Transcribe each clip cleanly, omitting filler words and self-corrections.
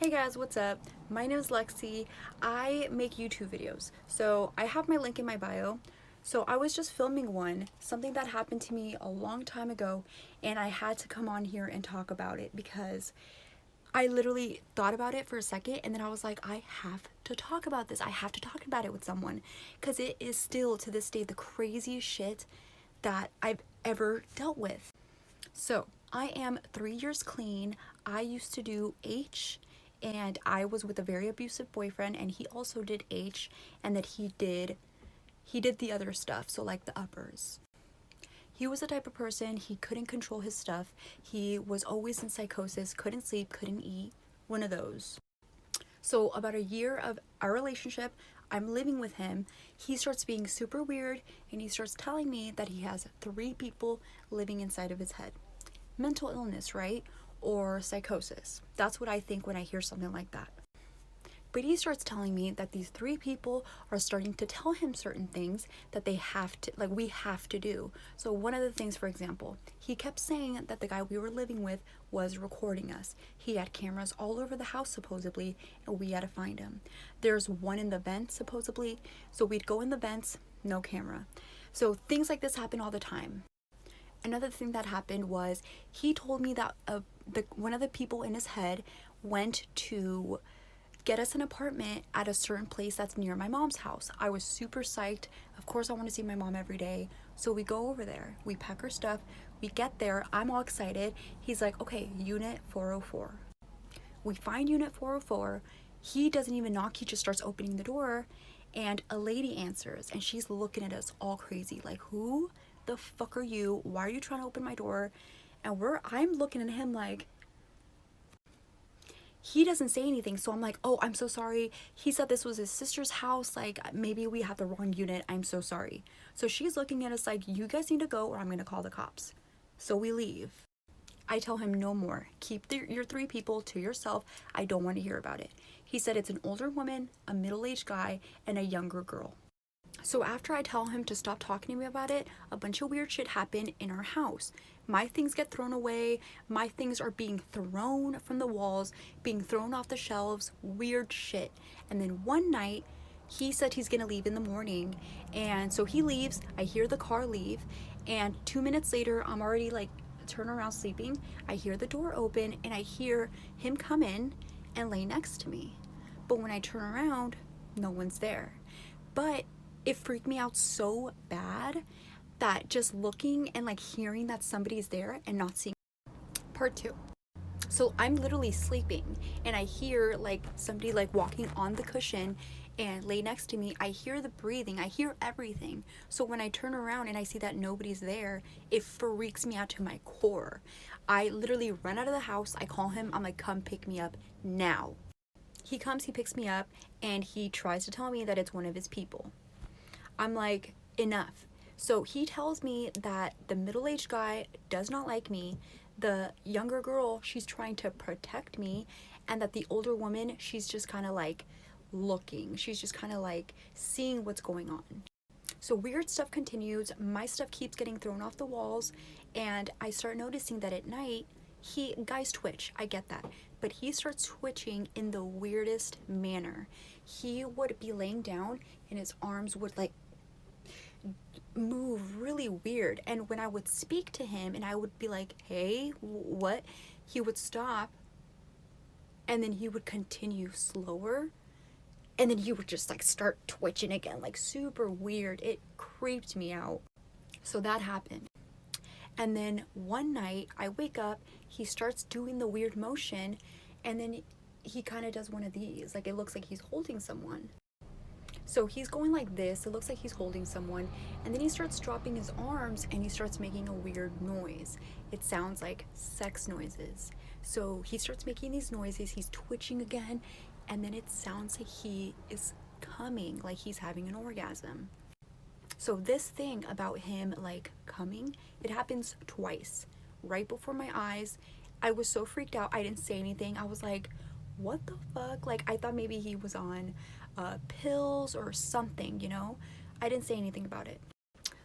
Hey guys, what's up? My name is Lexi. I make YouTube videos. So I have my link in my bio. So I was just filming something that happened to me a long time ago, and I had to come on here and talk about it because I literally thought about it for a second and then I was like, I have to talk about this. I have to talk about it with someone because it is still to this day the craziest shit that I've ever dealt with. So I am 3 years clean. I used to do H, and I was with a very abusive boyfriend, and he also did H, and that he did the other stuff, so like the uppers. He was the type of person, he couldn't control his stuff. He was always in psychosis, couldn't sleep, couldn't eat, one of those. So about a year of our relationship, I'm living with him. He starts being super weird and he starts telling me that he has 3 people living inside of his head. Mental illness, right? Or psychosis. That's what I think when I hear something like that. But he starts telling me that these 3 people are starting to tell him certain things that they have to, like, we have to do. So one of the things, for example, he kept saying that the guy we were living with was recording us. He had cameras all over the house, supposedly, and we had to find him. There's one in the vents, supposedly, so we'd go in the vents, no camera. So things like this happen all the time. Another thing that happened was he told me that one of the people in his head went to get us an apartment at a certain place that's near my mom's house. I was super psyched. Of course, I want to see my mom every day. So we go over there. We pack our stuff. We get there. I'm all excited. He's like, okay, unit 404. We find unit 404. He doesn't even knock. He just starts opening the door. And a lady answers. And she's looking at us all crazy. Like, who the fuck are you? Why are you trying to open my door? And I'm looking at him like, he doesn't say anything. So I'm like, oh, I'm so sorry. He said this was his sister's house. Like, maybe we have the wrong unit. I'm so sorry. So she's looking at us like, you guys need to go or I'm going to call the cops. So we leave. I tell him no more. Keep your 3 people to yourself. I don't want to hear about it. He said it's an older woman, a middle-aged guy, and a younger girl. So after I tell him to stop talking to me about it, a bunch of weird shit happened in our house. My things get thrown away. My things are being thrown from the walls, being thrown off the shelves, weird shit. And then one night, he said he's gonna leave in the morning. And so he leaves, I hear the car leave, and 2 minutes later, I'm already like turn around sleeping. I hear the door open and I hear him come in and lay next to me. But when I turn around, no one's there. But it freaked me out so bad that just looking and like hearing that somebody's there and not seeing. Part 2. So I'm literally sleeping and I hear like somebody like walking on the cushion and lay next to me. I hear the breathing, I hear everything. So when I turn around and I see that nobody's there, it freaks me out to my core. I literally run out of the house. I call him. I'm like, come pick me up now. He comes, he picks me up, and he tries to tell me that it's one of his people. I'm like, enough. So he tells me that the middle-aged guy does not like me, the younger girl, she's trying to protect me, and that the older woman, she's just kind of like looking. She's just kind of like seeing what's going on. So weird stuff continues. My stuff keeps getting thrown off the walls, and I start noticing that at night, guys twitch, I get that, but he starts twitching in the weirdest manner. He would be laying down and his arms would like move really weird, and when I would speak to him and I would be like, hey, what, he would stop and then he would continue slower, and then he would just like start twitching again, like super weird. It creeped me out. So that happened. And then one night I wake up, he starts doing the weird motion, and then he kind of does one of these, like it looks like he's holding someone. So he's going like this, it looks like he's holding someone, and then he starts dropping his arms and he starts making a weird noise. It sounds like sex noises. So he starts making these noises, he's twitching again, and then it sounds like he is coming, like he's having an orgasm. So this thing about him like coming, it happens twice, right before my eyes. I was so freaked out, I didn't say anything. I was like, what the fuck? Like, I thought maybe he was on pills or something, you know? I didn't say anything about it.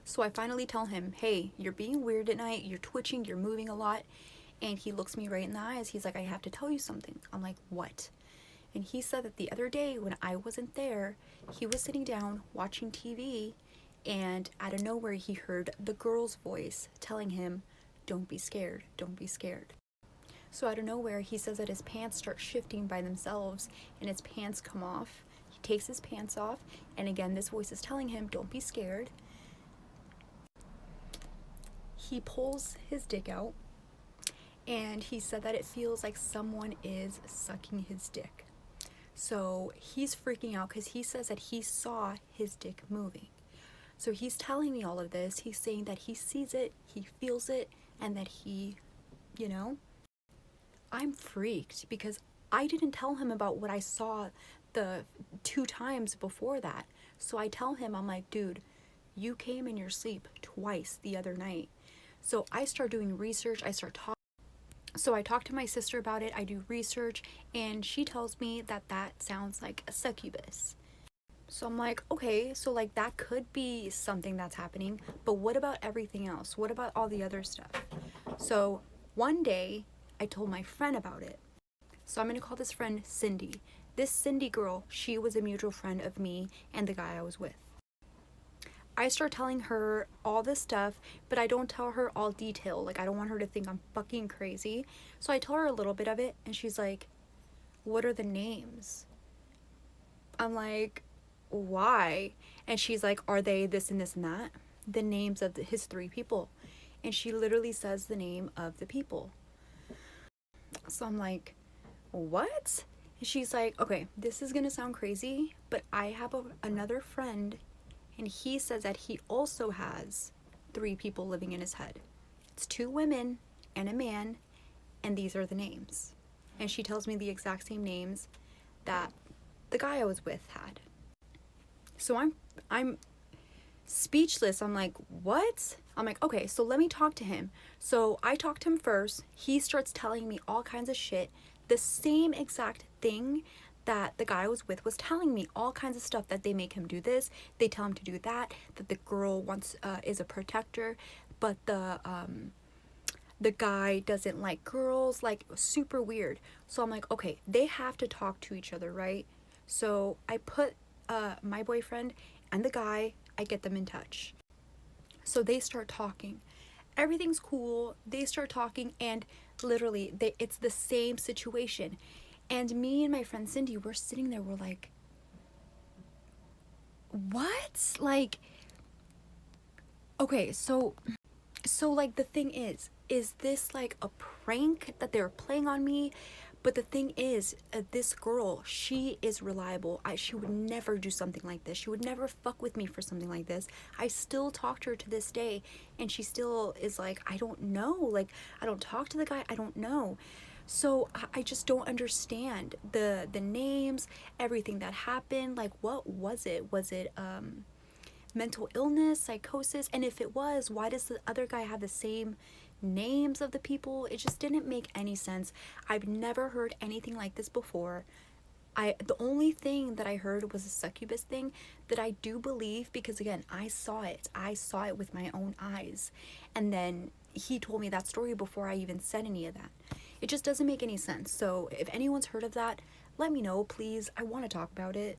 So I finally tell him, hey, you're being weird at night, you're twitching, you're moving a lot. And he looks me right in the eyes. He's like, I have to tell you something. I'm like, what? And he said that the other day when I wasn't there, he was sitting down watching TV, and out of nowhere he heard the girl's voice telling him, "Don't be scared, don't be scared." So out of nowhere, he says that his pants start shifting by themselves and his pants come off. He takes his pants off, and again, this voice is telling him, "Don't be scared." He pulls his dick out, and he said that it feels like someone is sucking his dick. So he's freaking out because he says that he saw his dick moving. So he's telling me all of this. He's saying that he sees it, he feels it, and that he, you know, I'm freaked because I didn't tell him about what I saw the 2 times before that. So I tell him, I'm like, dude, you came in your sleep twice the other night. So I start doing research, So I talk to my sister about it, I do research, and she tells me that that sounds like a succubus. So I'm like, okay, so like that could be something that's happening, but what about everything else? What about all the other stuff? So one day I told my friend about it. So I'm gonna call this friend Cindy. This Cindy girl, she was a mutual friend of me and the guy I was with. I start telling her all this stuff, but I don't tell her all detail. Like, I don't want her to think I'm fucking crazy. So I tell her a little bit of it, and she's like, "What are the names?" I'm like, "Why?" And she's like, "Are they this and this and that?" The names of his 3 people. And she literally says the name of the people. So I'm like, "What?" And she's like, "Okay, this is gonna sound crazy, but I have another friend, and he says that he also has 3 people living in his head. It's 2 women and a man, and these are the names." And she tells me the exact same names that the guy I was with had. So I'm speechless. I'm like, "What?" I'm like, "Okay, so let me talk to him." So I talked to him first. He starts telling me all kinds of shit. The same exact thing that the guy I was with was telling me, all kinds of stuff, that they make him do this, they tell him to do that, that the girl is a protector, but the guy doesn't like girls, like super weird. So I'm like, okay, they have to talk to each other, right? So I put my boyfriend and the guy, I get them in touch. So they start talking. Everything's cool. They start talking, and literally, it's the same situation. And me and my friend Cindy, we're sitting there, we're like, what? Like, okay, so like the thing is this like a prank that they're playing on me? But the thing is, this girl, she is reliable. She would never do something like this. She would never fuck with me for something like this. I still talk to her to this day, and she still is like, I don't know. Like, I don't talk to the guy. I don't know. So I just don't understand the names, everything that happened. Like, what was it? Was it mental illness, psychosis? And if it was, why does the other guy have the same names of the people? It just didn't make any sense. I've never heard anything like this before. The only thing that I heard was a succubus thing that I do believe, because again, I saw it with my own eyes, and then he told me that story before I even said any of that. It just doesn't make any sense. So if anyone's heard of that, let me know, please. I want to talk about it.